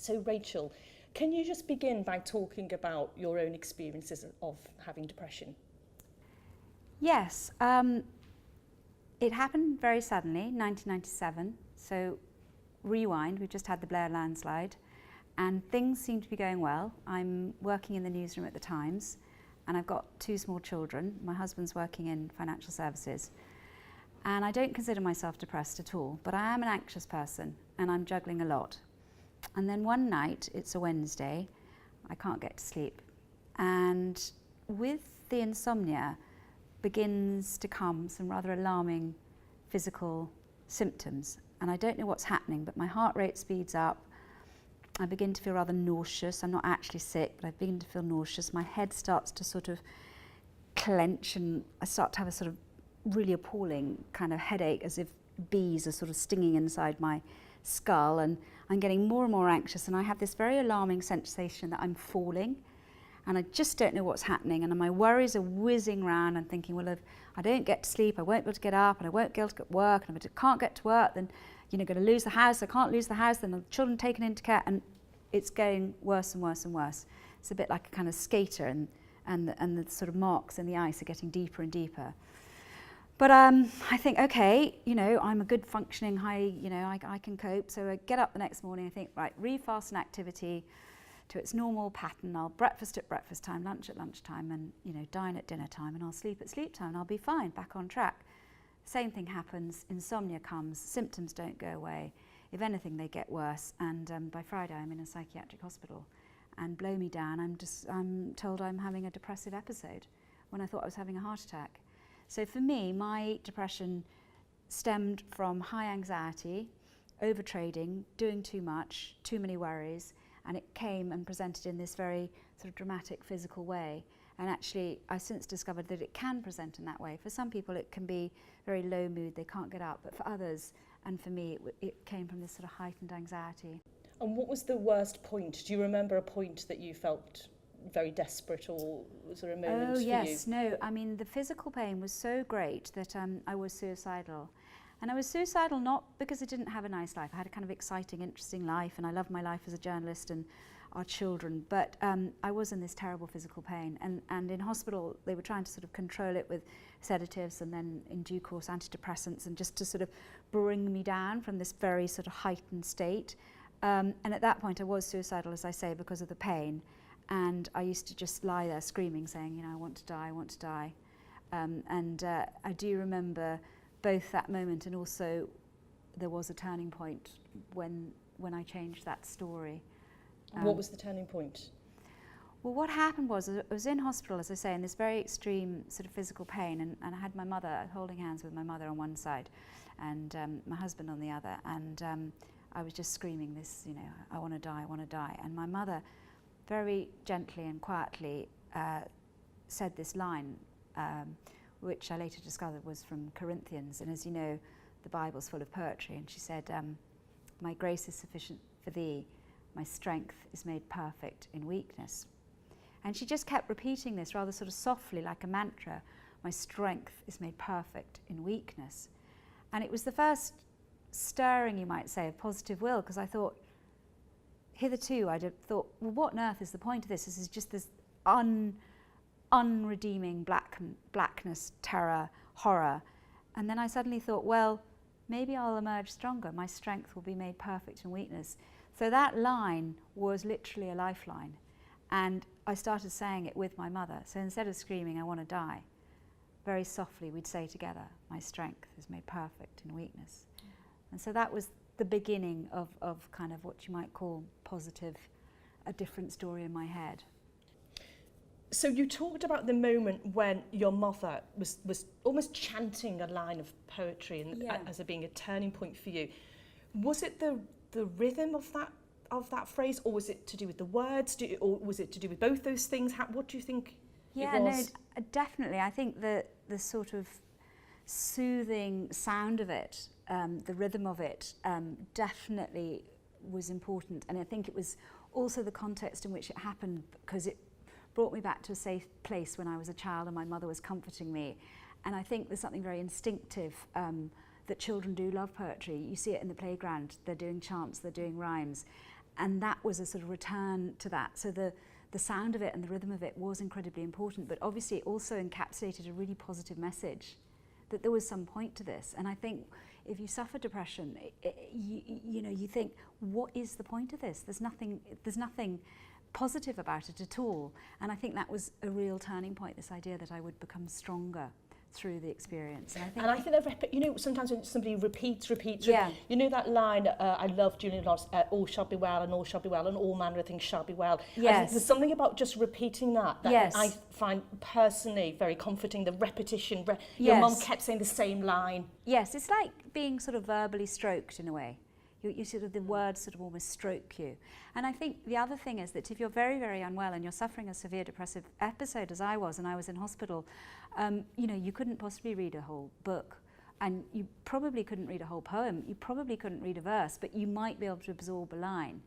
So Rachel, can you just begin by talking about your own experiences of having depression? Yes, it happened very suddenly, 1997, so rewind, we've just had the Blair landslide, and things seem to be going well. I'm working in the newsroom at the Times, and I've got 2 small children. My husband's working in financial services, and I don't consider myself depressed at all, but I am an anxious person, and I'm juggling a lot. And then one night, it's a Wednesday, I can't get to sleep, and with the insomnia begins to come some rather alarming physical symptoms, and I don't know what's happening, but my heart rate speeds up. I begin to feel rather nauseous. I'm not actually sick, but I begin to feel nauseous. My head starts to sort of clench, and I start to have a sort of really appalling kind of headache, as if bees are sort of stinging inside my skull, and I'm getting more and more anxious, and I have this very alarming sensation that I'm falling, and I just don't know what's happening, and my worries are whizzing around. I'm thinking, well, if I don't get to sleep, I won't be able to get up, and I won't be able to get to work, and if I can't get to work, then going to lose the house. I can't lose the house, then the children taken into care, and it's getting worse and worse and worse. It's a bit like a kind of skater, and the sort of marks in the ice are getting deeper and deeper. But I think, okay, I'm a good functioning I can cope. So I get up the next morning, I think, right, refasten activity to its normal pattern. I'll breakfast at breakfast time, lunch at lunchtime, and dine at dinner time, and I'll sleep at sleep time, and I'll be fine, back on track. Same thing happens, insomnia comes, symptoms don't go away. If anything, they get worse, and by Friday I'm in a psychiatric hospital, and blow me down, I'm told I'm having a depressive episode when I thought I was having a heart attack. So for me, my depression stemmed from high anxiety, overtrading, doing too much, too many worries, and it came and presented in this very sort of dramatic physical way. And actually, I've since discovered that it can present in that way. For some people, it can be very low mood, they can't get up, but for others, and for me, it came from this sort of heightened anxiety. And what was the worst point? Do you remember a point that you felt very desperate, or was there a moment for you? Oh yes, no, I mean the physical pain was so great that I was suicidal. And I was suicidal not because I didn't have a nice life. I had a kind of exciting, interesting life, and I loved my life as a journalist and our children, but I was in this terrible physical pain, and in hospital they were trying to sort of control it with sedatives and then in due course antidepressants, and just to sort of bring me down from this very sort of heightened state. And at that point I was suicidal, as I say, because of the pain, and I used to just lie there screaming, saying, I want to die, I want to die. I do remember both that moment, and also there was a turning point when I changed that story. What was the turning point? Well, what happened was I was in hospital, as I say, in this very extreme sort of physical pain, and I had my mother, holding hands with my mother on one side and my husband on the other, and I was just screaming this, I want to die, I want to die. And my mother very gently and quietly said this line, which I later discovered was from Corinthians, and as you know, the Bible's full of poetry, and she said, my grace is sufficient for thee, my strength is made perfect in weakness. And she just kept repeating this rather sort of softly, like a mantra, my strength is made perfect in weakness. And it was the first stirring, you might say, of positive will, because I thought, hitherto I'd have thought, well, what on earth is the point of this? This is just this unredeeming blackness, terror, horror. And then I suddenly thought, well, maybe I'll emerge stronger. My strength will be made perfect in weakness. So that line was literally a lifeline. And I started saying it with my mother. So instead of screaming, I want to die, very softly we'd say together, my strength is made perfect in weakness. And so that was the beginning of kind of what you might call positive, a different story in my head. So you talked about the moment when your mother was almost chanting a line of poetry, and as it being a turning point for you. Was it the rhythm of that phrase, or was it to do with the words, or was it to do with both those things? What do you think it was? No, definitely. I think the sort of soothing sound of it, the rhythm of it, definitely was important. And I think it was also the context in which it happened, because it brought me back to a safe place when I was a child and my mother was comforting me. And I think there's something very instinctive that children do love poetry. You see it in the playground. They're doing chants, they're doing rhymes. and that was a sort of return to that. So the sound of it and the rhythm of it was incredibly important, but obviously it also encapsulated a really positive message that there was some point to this. And I think if you suffer depression, you think, what is the point of this? There's nothing positive about it at all. And I think that was a real turning point, this idea that I would become stronger through the experience. And I think that, sometimes when somebody repeats, yeah. you know that line, I love Julian Lawrence, all shall be well, and all shall be well, and all manner of things shall be well. Yes. There's something about just repeating that yes. I find personally very comforting, the repetition. Your mum kept saying the same line. Yes, it's like being sort of verbally stroked in a way. You sort of, the words sort of almost stroke you. And I think the other thing is that if you're very, very unwell and you're suffering a severe depressive episode, as I was, and I was in hospital, you couldn't possibly read a whole book, and you probably couldn't read a whole poem, you probably couldn't read a verse, but you might be able to absorb a line.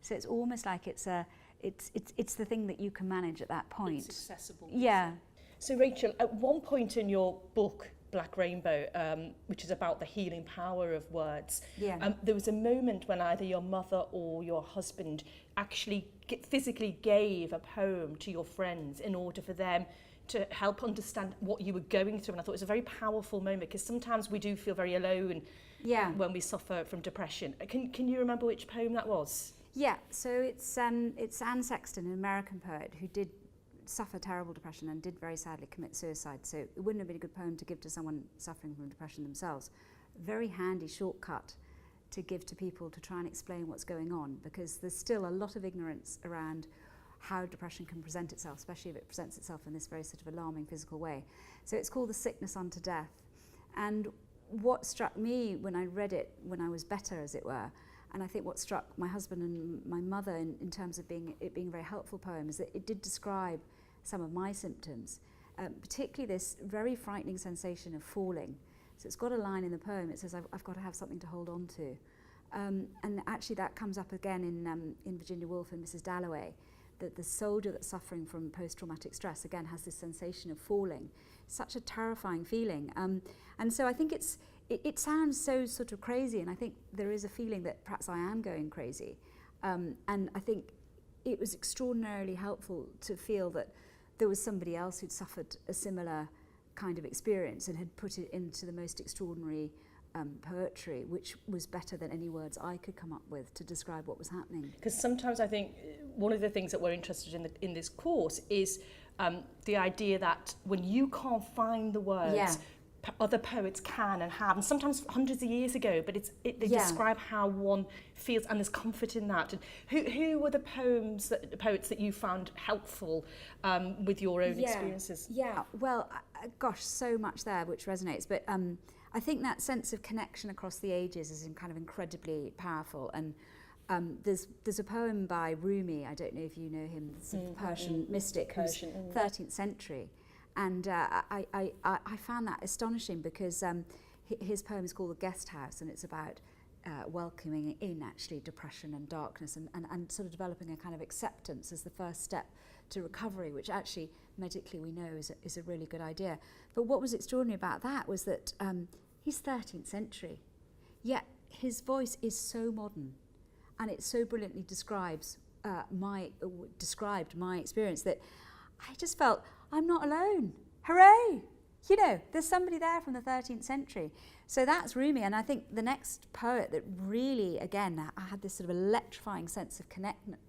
So it's almost like it's the thing that you can manage at that point. It's accessible. Yeah. So Rachel, at one point in your book, Black Rainbow, which is about the healing power of words. Yeah. There was a moment when either your mother or your husband actually physically gave a poem to your friends in order for them to help understand what you were going through. And I thought it was a very powerful moment, because sometimes we do feel very alone when we suffer from depression. Can you remember which poem that was? Yeah, so it's Anne Sexton, an American poet who did suffer terrible depression and did very sadly commit suicide. So it wouldn't have been a good poem to give to someone suffering from depression themselves. Very handy shortcut to give to people to try and explain what's going on, because there's still a lot of ignorance around how depression can present itself, especially if it presents itself in this very sort of alarming physical way. So it's called The Sickness Unto Death. And what struck me when I read it, when I was better, as it were, and I think what struck my husband and my mother in terms of it being a very helpful poem, is that it did describe some of my symptoms, particularly this very frightening sensation of falling. So it's got a line in the poem, it says, I've got to have something to hold on to. And actually that comes up again in Virginia Woolf and Mrs. Dalloway, that the soldier that's suffering from post-traumatic stress, again, has this sensation of falling. Such a terrifying feeling. And so I think it sounds so sort of crazy, and I think there is a feeling that perhaps I am going crazy. And I think it was extraordinarily helpful to feel that there was somebody else who'd suffered a similar kind of experience and had put it into the most extraordinary poetry, which was better than any words I could come up with to describe what was happening. Because sometimes I think one of the things that we're interested in this course is the idea that when you can't find the words, other poets can and have, and sometimes hundreds of years ago, but they describe how one feels, and there's comfort in that. And who were the poets that you found helpful with your own experiences? Yeah, well, gosh, so much there which resonates, but I think that sense of connection across the ages is kind of incredibly powerful. And there's a poem by Rumi, I don't know if you know him, the Persian mystic, who's 13th century. And I found that astonishing, because his poem is called The Guest House, and it's about welcoming in actually depression and darkness, and sort of developing a kind of acceptance as the first step to recovery, which actually medically we know is a really good idea. But what was extraordinary about that was that he's 13th century, yet his voice is so modern, and it so brilliantly described my experience, that I just felt, I'm not alone. Hooray! You know, there's somebody there from the 13th century. So that's Rumi. And I think the next poet that really, again, I had this sort of electrifying sense of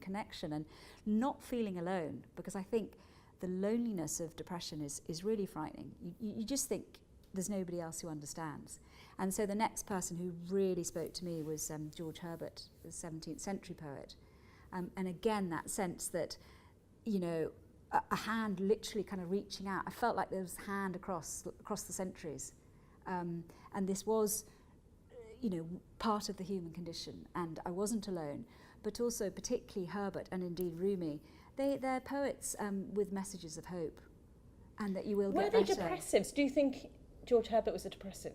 connection and not feeling alone, because I think the loneliness of depression is really frightening. You just think there's nobody else who understands. And so the next person who really spoke to me was George Herbert, the 17th century poet. And again, that sense that, you know, a hand literally kind of reaching out. I felt like there was a hand across the centuries. And this was, you know, part of the human condition. And I wasn't alone. But also particularly Herbert and indeed Rumi, they're poets with messages of hope. And that you will get better. Were they depressives? Do you think George Herbert was a depressive?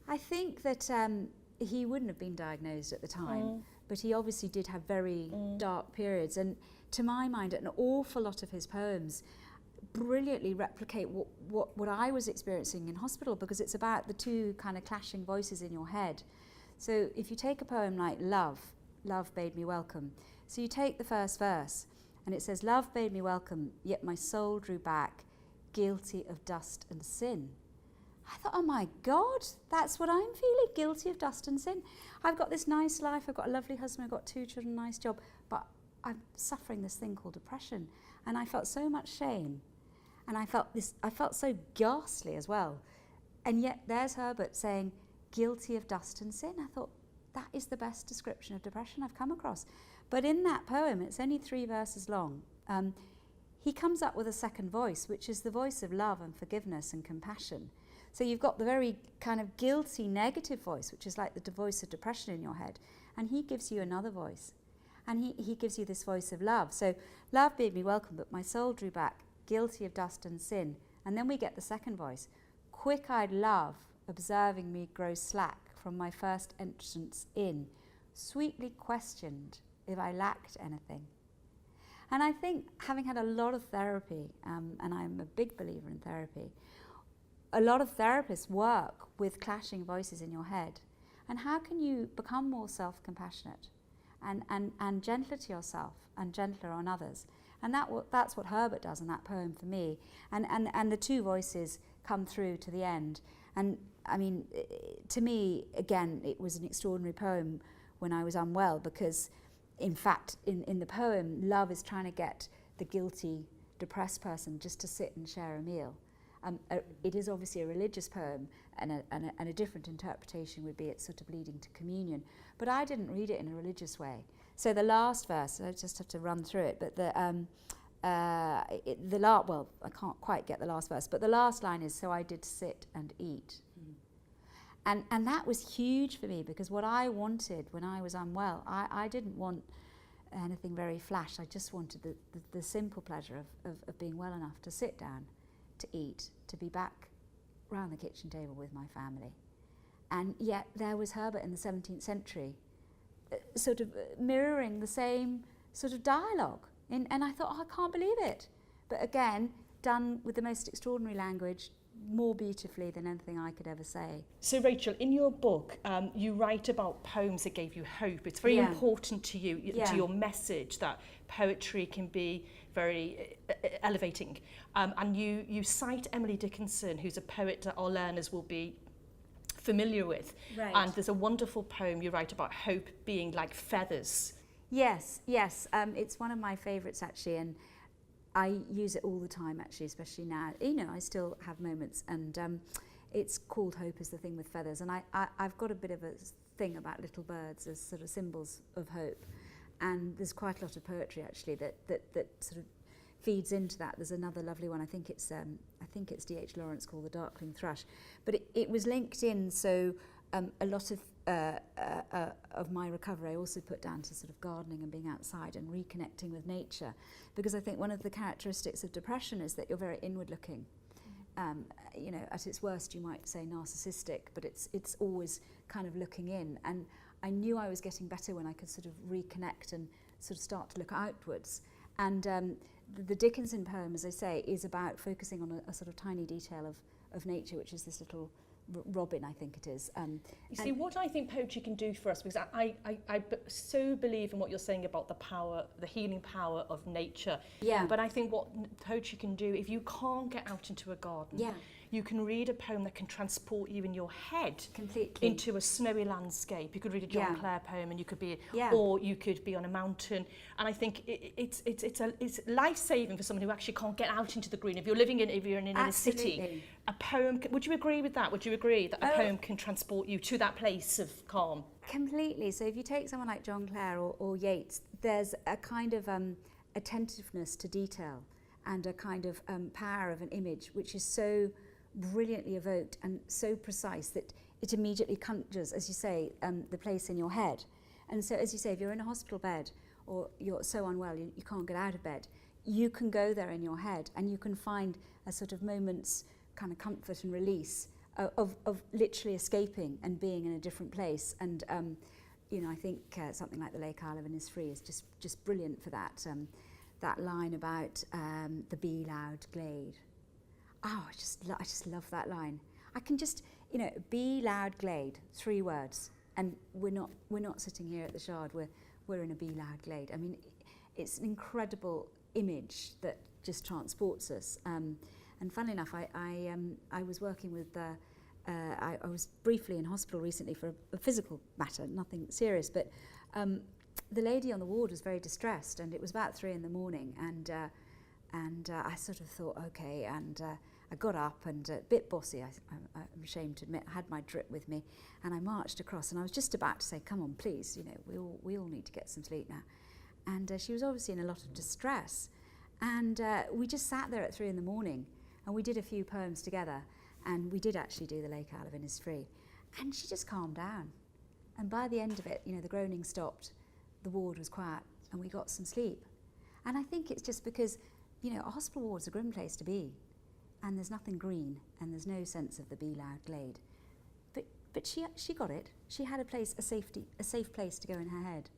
I think that he wouldn't have been diagnosed at the time. But he obviously did have very dark periods. And to my mind, an awful lot of his poems brilliantly replicate what I was experiencing in hospital, because it's about the two kind of clashing voices in your head. So if you take a poem like Love, love bade me welcome. So you take the first verse and it says, love bade me welcome, yet my soul drew back, guilty of dust and sin. I thought, oh my God, that's what I'm feeling, guilty of dust and sin. I've got this nice life, I've got a lovely husband, I've got 2 children, nice job, but I'm suffering this thing called depression. And I felt so much shame. And I felt so ghastly as well. And yet there's Herbert saying, guilty of dust and sin. I thought, that is the best description of depression I've come across. But in that poem, it's only 3 verses long, he comes up with a second voice, which is the voice of love and forgiveness and compassion. So you've got the very kind of guilty negative voice, which is like the voice of depression in your head. And he gives you another voice. And he gives you this voice of love. So love bade me welcome, but my soul drew back, guilty of dust and sin. And then we get the second voice. Quick-eyed love, observing me grow slack from my first entrance in, sweetly questioned if I lacked anything. And I think, having had a lot of therapy, and I'm a big believer in therapy, a lot of therapists work with clashing voices in your head. And how can you become more self-compassionate and gentler to yourself and gentler on others? And that's what Herbert does in that poem for me. And the 2 voices come through to the end. And I mean, to me, again, it was an extraordinary poem when I was unwell, because in fact, in the poem, love is trying to get the guilty, depressed person just to sit and share a meal. It is obviously a religious poem, and a different interpretation would be it's sort of leading to communion. But I didn't read it in a religious way. So the last verse, I just have to run through it, but well, I can't quite get the last verse, but the last line is, so I did sit and eat. And that was huge for me, because what I wanted when I was unwell, I didn't want anything very flash. I just wanted the simple pleasure of being well enough to sit down, to eat, to be back round the kitchen table with my family. And yet there was Herbert in the 17th century, sort of mirroring the same sort of dialogue. And I thought, oh, I can't believe it. But again, done with the most extraordinary language, more beautifully than anything I could ever say. So Rachel, in your book, you write about poems that gave you hope. It's very important to you, to your message, that poetry can be very elevating. And you cite Emily Dickinson, who's a poet that our learners will be familiar with. Right. And there's a wonderful poem you write about hope being like feathers. Yes. It's one of my favourites, actually, and I use it all the time, actually, especially now. You know, I still have moments, and it's called Hope is the Thing with Feathers. And I've got a bit of a thing about little birds as sort of symbols of hope. And there's quite a lot of poetry, actually, that sort of feeds into that. There's another lovely one, I think it's D.H. Lawrence, called The Darkling Thrush. But it was linked in, so a lot of my recovery I also put down to sort of gardening and being outside and reconnecting with nature, because I think one of the characteristics of depression is that you're very inward looking. You know, at its worst you might say narcissistic, but it's always kind of looking in. And I knew I was getting better when I could sort of reconnect and sort of start to look outwards. And the Dickinson poem, as I say, is about focusing on a sort of tiny detail of nature, which is this little robin, I think it is. You see, what I think poetry can do for us, because I so believe in what you're saying about the power, the healing power of nature. Yeah. But I think what poetry can do, if you can't get out into a garden, you can read a poem that can transport you in your head completely into a snowy landscape. You could read a John Clare poem, and you could be, or you could be on a mountain. And I think it's life-saving for someone who actually can't get out into the green. If you're in a city, a poem. Would you agree with that? Would you agree that a poem can transport you to that place of calm? Completely. So if you take someone like John Clare or Yeats, there's a kind of attentiveness to detail and a kind of power of an image which is so brilliantly evoked and so precise that it immediately conjures, as you say, the place in your head. And so, as you say, if you're in a hospital bed or you're so unwell you can't get out of bed, you can go there in your head and you can find a sort of moment's kind of comfort and release of literally escaping and being in a different place. And you know, I think something like The Lake Isle of Innisfree is just brilliant for that. That line about the bee loud glade. Oh, I just love that line. I can just, you know, bee loud glade, 3 words, and we're not sitting here at the Shard. we're in a Be Loud glade. I mean, it's an incredible image that just transports us. And funnily enough, I was working with, I was briefly in hospital recently for a physical matter, nothing serious, but the lady on the ward was very distressed, and it was about 3 a.m, and I sort of thought, okay, and I got up, and a bit bossy, I'm ashamed to admit, I had my drip with me, and I marched across, and I was just about to say, come on, please, you know, we all need to get some sleep now. And she was obviously in a lot of distress, and we just sat there at 3 a.m, and we did a few poems together, and we did actually do The Lake Owl of Innisfree, and she just calmed down. And by the end of it, you know, the groaning stopped, the ward was quiet, and we got some sleep. And I think it's just because, you know, a hospital ward's a grim place to be, and there's nothing green, and there's no sense of the Be Loud glade. But she got it. She had a safe place to go in her head.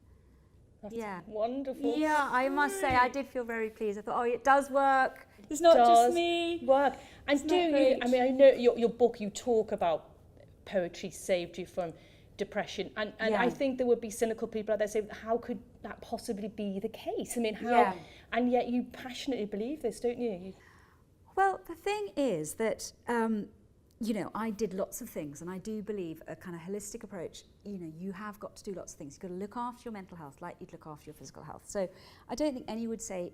That's wonderful. Yeah, I must say, I did feel very pleased. I thought, oh, it does work. It's not just me. Work. And do you, I mean, I know your book, you talk about poetry saved you from depression, and I think there would be cynical people out there saying, how could that possibly be the case? I mean, how? And yet you passionately believe this, don't you? Well, the thing is that, you know, I did lots of things, and I do believe a kind of holistic approach. You know, you have got to do lots of things. You've got to look after your mental health like you'd look after your physical health. So I don't think anyone would say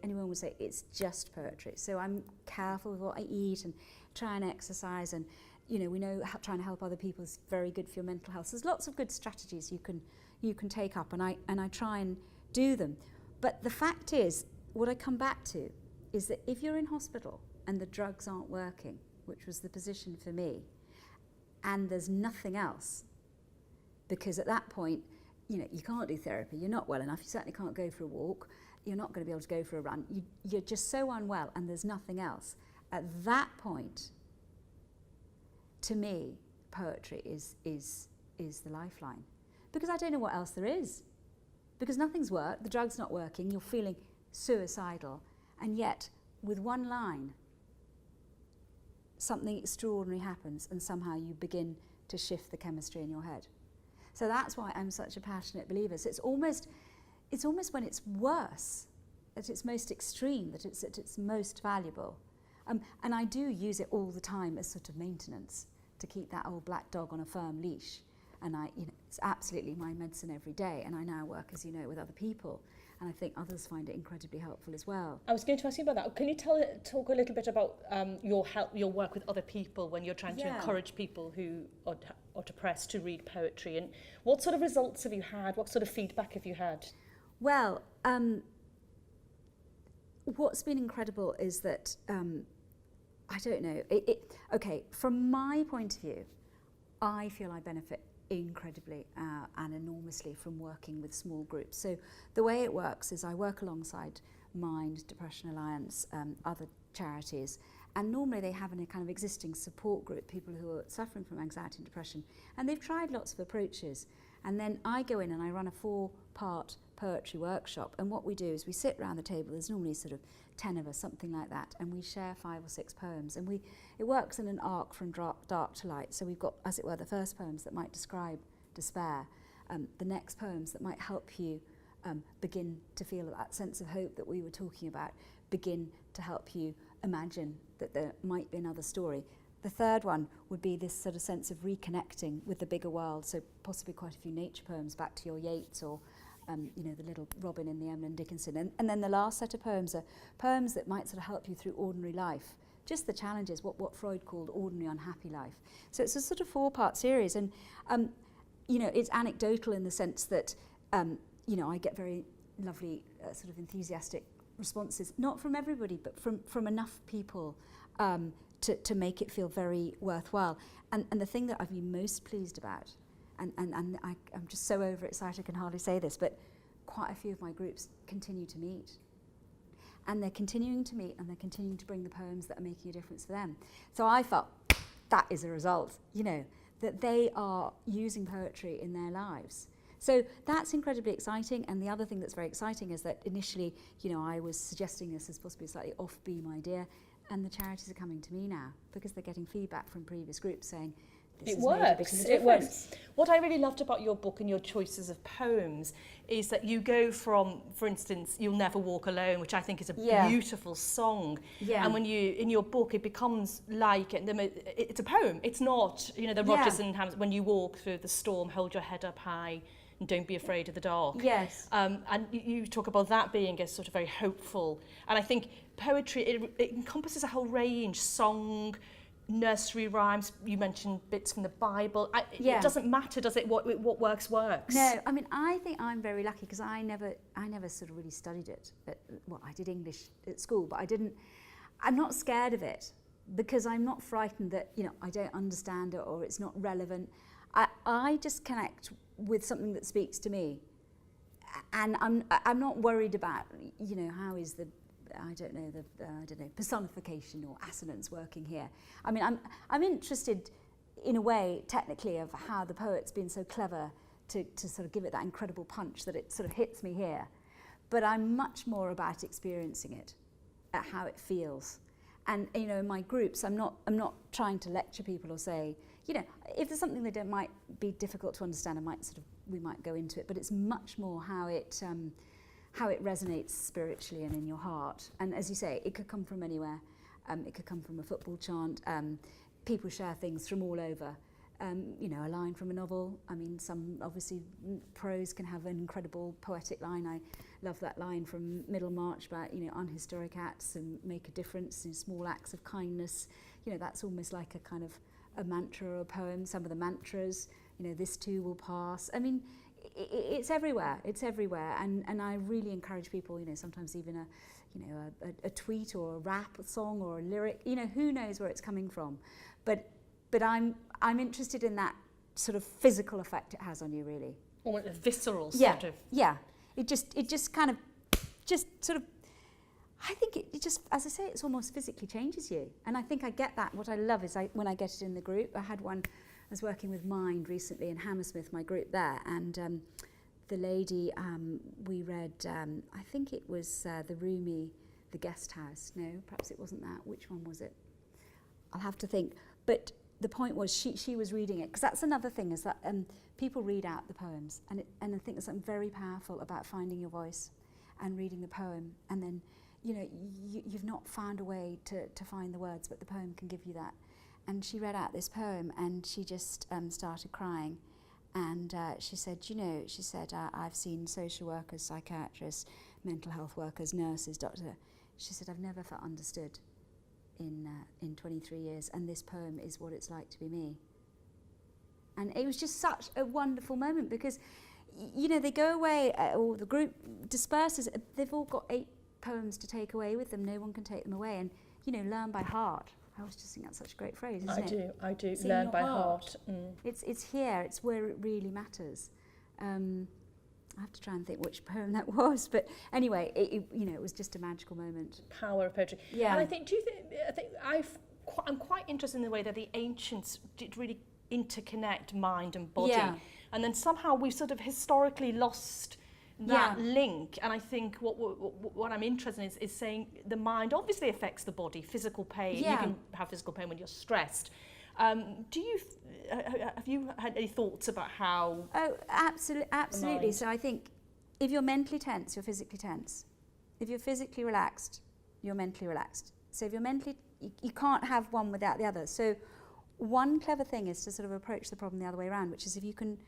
it's just poetry. So I'm careful with what I eat and try and exercise, and you know, we know trying to help other people is very good for your mental health. So there's lots of good strategies you can take up, and I try and do them. But the fact is, what I come back to is that if you're in hospital and the drugs aren't working, which was the position for me, and there's nothing else, because at that point, you know, you can't do therapy, you're not well enough, you certainly can't go for a walk, you're not going to be able to go for a run, you're just so unwell, and there's nothing else. At that point, to me, poetry is the lifeline, because I don't know what else there is, because nothing's worked, the drug's not working, you're feeling suicidal, and yet with one line something extraordinary happens, and somehow you begin to shift the chemistry in your head. So that's why I'm such a passionate believer. So it's almost when it's worse, at its most extreme, that it's at its most valuable. And I do use it all the time as sort of maintenance to keep that old black dog on a firm leash. And you know, it's absolutely my medicine every day. And I now work, as you know, with other people. And I think others find it incredibly helpful as well. I was going to ask you about that. Can you talk a little bit about your work with other people when you're trying to encourage people who are depressed to read poetry? And what sort of results have you had? What sort of feedback have you had? Well, what's been incredible is that, I don't know, okay, from my point of view, I feel I benefit incredibly and enormously from working with small groups. So the way it works is I work alongside Mind, Depression Alliance, other charities, and normally they have a kind of existing support group, people who are suffering from anxiety and depression, and they've tried lots of approaches, and then I go in and I run a 4-part poetry workshop, and what we do is we sit around the table, there's normally sort of 10 of us, something like that, and we share 5 or 6 poems, and it works in an arc from dark to light. So we've got, as it were, the first poems that might describe despair, the next poems that might help you begin to feel that sense of hope that we were talking about, begin to help you imagine that there might be another story. The third one would be this sort of sense of reconnecting with the bigger world, so possibly quite a few nature poems back to your Yeats or you know, the little Robin in the Emily Dickinson. And then the last set of poems are poems that might sort of help you through ordinary life, just the challenges, what Freud called ordinary unhappy life. So it's a sort of 4-part series, and you know, it's anecdotal in the sense that you know, I get very lovely sort of enthusiastic responses, not from everybody, but from enough people to make it feel very worthwhile. And the thing that I've been most pleased about, and I'm just so overexcited I can hardly say this, but quite a few of my groups continue to meet. And they're continuing to meet, and they're continuing to bring the poems that are making a difference for them. So I felt that is a result, you know, that they are using poetry in their lives. So that's incredibly exciting. And the other thing that's very exciting is that initially, you know, I was suggesting this as possibly a slightly off-beam idea, and the charities are coming to me now because they're getting feedback from previous groups saying, this It has made a big works. difference. What I really loved about your book and your choices of poems is that you go from, for instance, You'll Never Walk Alone, which I think is a beautiful song. Yeah. And when you, in your book, it becomes like, it's a poem. It's not, the Rodgers and Hammer's, when you walk through the storm, hold your head up high and don't be afraid of the dark. Yes. And you talk about that being a sort of very hopeful. And I think poetry, it encompasses a whole range, song, nursery rhymes, you mentioned bits from the Bible. It doesn't matter, does it? What works. No, I mean, I think I'm very lucky because I never sort of really studied it. Well, I did English at school, but I'm not scared of it because I'm not frightened that, I don't understand it or it's not relevant. I just connect with something that speaks to me. And I'm not worried about, how is the personification or assonance working here. I mean, I'm interested in a way, technically, of how the poet's been so clever to sort of give it that incredible punch that it sort of hits me here. But I'm much more about experiencing it, at how it feels. And, in my groups, I'm not trying to lecture people or say, if there's something that might be difficult to understand, we might go into it, but it's much more how it resonates spiritually and in your heart. And as you say, it could come from anywhere. It could come from a football chant. People share things from all over. A line from a novel. I mean, some obviously prose can have an incredible poetic line. I love that line from Middlemarch about, unhistoric acts and make a difference in small acts of kindness. That's almost like a kind of a mantra or a poem. Some of the mantras, this too will pass. I mean, it's everywhere. It's everywhere, and I really encourage people. Sometimes even a tweet or a rap song or a lyric. Who knows where it's coming from, but I'm interested in that sort of physical effect it has on you, really. Or a visceral sort of. Yeah. It just kind of, sort of. I think it just, as I say, it's almost physically changes you, and I think I get that. What I love is when I get it in the group. I had one. I was working with Mind recently in Hammersmith, my group there, and the lady, we read, I think it was the Rumi, The Guest House. No, perhaps it wasn't that. Which one was it? I'll have to think. But the point was she was reading it, because that's another thing, is that people read out the poems, and I think there's something very powerful about finding your voice and reading the poem, and then, you've not found a way to find the words, but the poem can give you that. And she read out this poem, and she just started crying. And she said, I've seen social workers, psychiatrists, mental health workers, nurses, doctors. She said, I've never felt understood in 23 years, and this poem is what it's like to be me. And it was just such a wonderful moment, because, they go away, or the group disperses. They've all got 8 poems to take away with them. No one can take them away, and, learn by heart. I always just think that's such a great phrase, isn't it? I do. It's learn by heart. It's here. It's where it really matters. I have to try and think which poem that was, but anyway, it was just a magical moment. Power of poetry. Yeah. And I'm quite interested in the way that the ancients did really interconnect mind and body, and then somehow we sort of historically lost that link. And I think what I'm interested in is saying the mind obviously affects the body, physical pain. You can have physical pain when you're stressed. Have you had any thoughts about how? Oh, absolutely. So I think if you're mentally tense, you're physically tense. If you're physically relaxed, you're mentally relaxed. So if you're mentally, you can't have one without the other. So one clever thing is to sort of approach the problem the other way around, which is if you can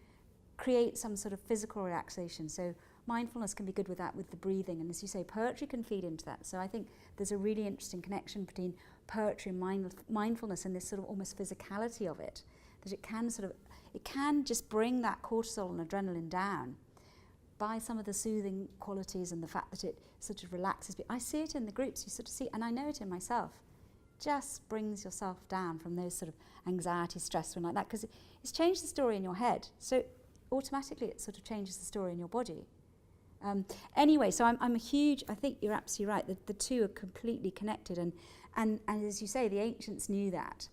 create some sort of physical relaxation. So mindfulness can be good with that, with the breathing, and as you say, poetry can feed into that. So I think there's a really interesting connection between poetry and mindfulness and this sort of almost physicality of it, that it can just bring that cortisol and adrenaline down by some of the soothing qualities and the fact that it sort of relaxes. I see it in the groups, you sort of see, and I know it in myself, just brings yourself down from those sort of anxiety, stress, and like that, because it's changed the story in your head. So automatically it sort of changes the story in your body. Anyway, so I'm a huge, I think you're absolutely right, that the two are completely connected, and as you say, the ancients knew that,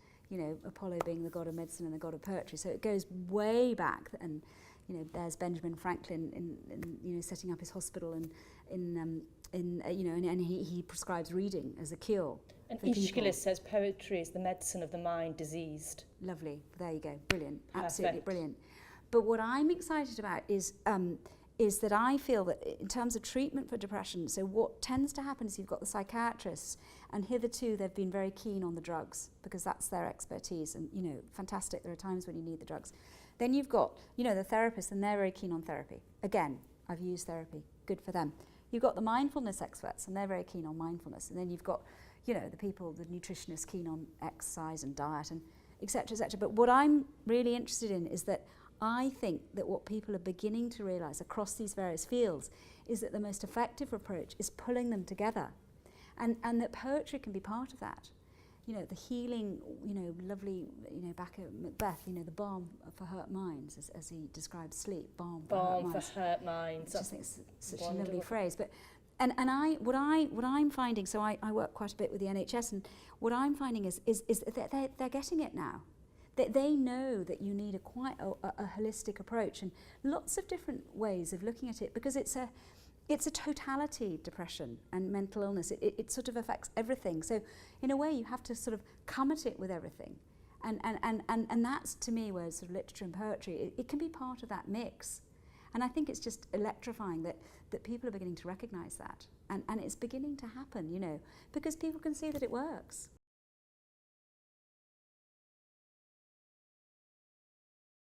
Apollo being the god of medicine and the god of poetry, so it goes way back, and there's Benjamin Franklin in setting up his hospital, and he prescribes reading as a cure. And for people. Aeschylus says poetry is the medicine of the mind diseased. Lovely. There you go. Brilliant. Perfect. Absolutely brilliant. But what I'm excited about is that I feel that in terms of treatment for depression, so what tends to happen is you've got the psychiatrists, and hitherto they've been very keen on the drugs because that's their expertise, and you know, fantastic. There are times when you need the drugs. Then you've got, you know, the therapists, and they're very keen on therapy. Again, I've used therapy. Good for them. You've got the mindfulness experts, and they're very keen on mindfulness. And then you've got, you know, the people, the nutritionists keen on exercise and diet and et cetera, et cetera. But what I'm really interested in is that I think that what people are beginning to realise across these various fields is that the most effective approach is pulling them together, and that poetry can be part of that. You know, the healing, you know, lovely, you know, back at Macbeth, you know, the balm for hurt minds, as he describes sleep, balm for hurt minds. I just think it's such a lovely phrase. But what I'm finding, so I work quite a bit with the NHS, and what I'm finding is that they're getting it now. They know that you need quite a holistic approach and lots of different ways of looking at it, because it's a totality, depression and mental illness. It sort of affects everything. So in a way you have to sort of come at it with everything. And that's, to me, where sort of literature and poetry, it can be part of that mix. And I think it's just electrifying that people are beginning to recognise that. And it's beginning to happen, you know, because people can see that it works.